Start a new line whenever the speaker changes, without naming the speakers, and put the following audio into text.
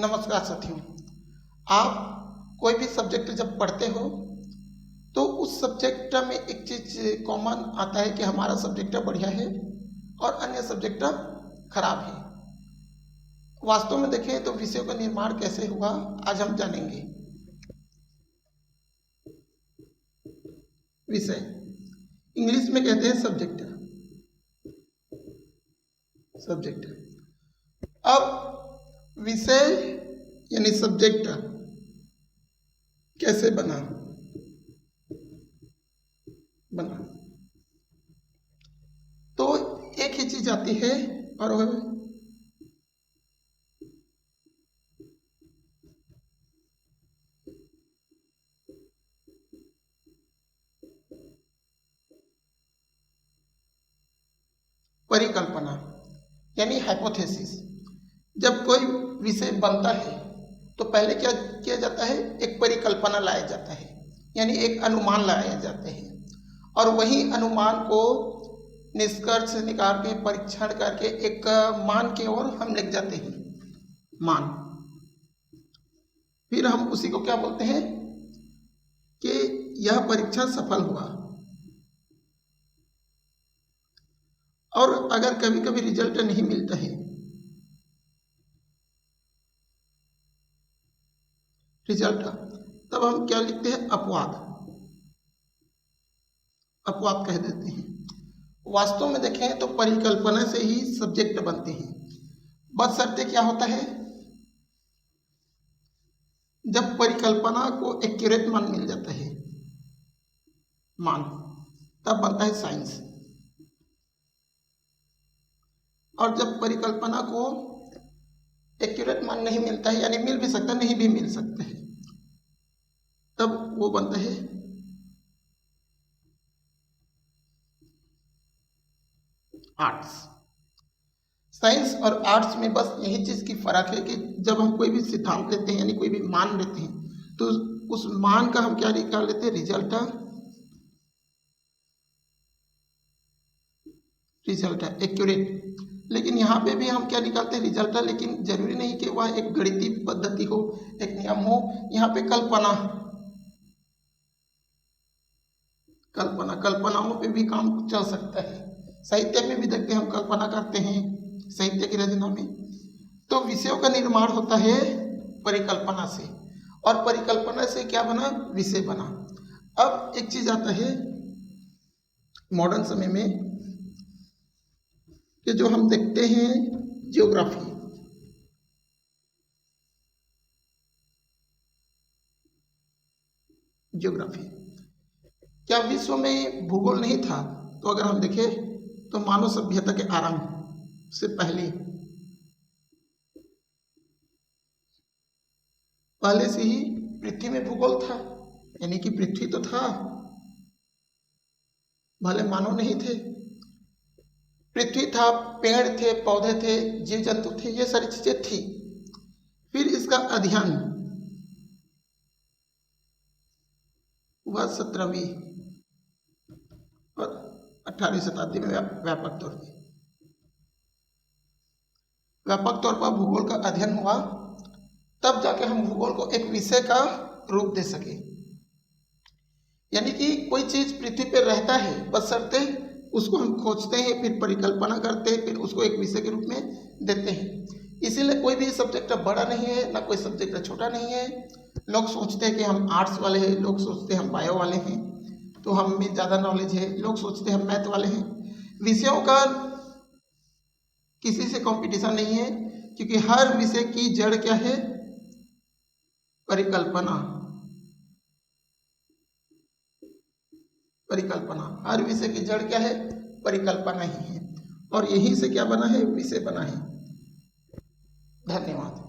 नमस्कार साथियों। आप कोई भी सब्जेक्ट जब पढ़ते हो तो उस सब्जेक्ट में एक चीज़ कॉमन आता है कि हमारा सब्जेक्ट बढ़िया है और अन्य सब्जेक्ट खराब है। वास्तव में देखें तो विषयों का निर्माण कैसे हुआ आज हम जानेंगे। विषय इंग्लिश में कहते हैं सब्जेक्ट। अब विषय यानी सब्जेक्ट कैसे बना तो एक ही चीज आती है और वह परिकल्पना यानी हाइपोथेसिस। जब कोई विषय बनता है तो पहले क्या किया जाता है, एक परिकल्पना लाया जाता है यानी एक अनुमान लाया जाते हैं और वही अनुमान को निष्कर्ष निकाल के परीक्षण करके एक मान की ओर हम लेके जाते हैं। मान फिर हम उसी को क्या बोलते हैं कि यह परीक्षण सफल हुआ। और अगर कभी कभी रिजल्ट नहीं मिलता है, तब हम क्या लिखते हैं, अपवाद कह देते हैं। वास्तव में देखें तो परिकल्पना से ही सब्जेक्ट बनते हैं। बशर्ते क्या होता है, जब परिकल्पना को एक्यूरेट मान मिल जाता है तब बनता है साइंस। और जब परिकल्पना को एक्यूरेट मान नहीं मिलता है, यानी मिल भी सकता नहीं भी मिल सकता है, तब वो बनता है आर्ट्स। साइंस और आर्ट्स में बस यही चीज की फर्क है कि जब हम कोई भी सिद्धांत लेते हैं यानी कोई भी मान लेते हैं तो उस मान का हम क्या निकाल लेते हैं, रिजल्ट है एक्यूरेट। लेकिन यहाँ पे भी हम क्या निकालते हैं, रिजल्ट है। लेकिन जरूरी नहीं कि वह एक गणितीय पद्धति हो, एक नियम हो। यहाँ पे कल्पनाओं पे भी काम चल सकता है। साहित्य में भी देखते हैं हम कल्पना करते हैं साहित्य की रचना में। तो विषयों का निर्माण होता है परिकल्पना से और परिकल्पना से क्या बना, विषय बना। अब एक चीज आता है मॉडर्न समय में कि जो हम देखते हैं ज्योग्राफी। क्या विश्व में भूगोल नहीं था? तो अगर हम देखें तो मानव सभ्यता के आरंभ से पहले से ही पृथ्वी में भूगोल था, यानी कि पृथ्वी तो था, भले मानव नहीं थे। पृथ्वी था, पेड़ थे, पौधे थे, जीव जंतु थे, ये सारी चीजें थी। फिर इसका अध्ययन हुआ 17वीं और 18वीं शताब्दी में व्यापक तौर पर भूगोल का अध्ययन हुआ। तब जाके हम भूगोल को एक विषय का रूप दे सके। यानी कि कोई चीज पृथ्वी पर रहता है, बशर्ते उसको हम खोजते हैं, फिर परिकल्पना करते हैं, फिर उसको एक विषय के रूप में देते हैं। इसीलिए कोई भी सब्जेक्ट बड़ा नहीं है, ना कोई सब्जेक्ट छोटा नहीं है। लोग सोचते हैं कि हम आर्ट्स वाले हैं, लोग सोचते हैं हम बायो वाले हैं तो हम में ज़्यादा नॉलेज है, लोग सोचते हैं हम मैथ वाले हैं। विषयों का किसी से कंपटीशन नहीं है, क्योंकि हर विषय की जड़ क्या है, परिकल्पना। हर विषय की जड़ क्या है, परिकल्पना ही है। और यहीं से क्या बना है, विषय बना है। धन्यवाद।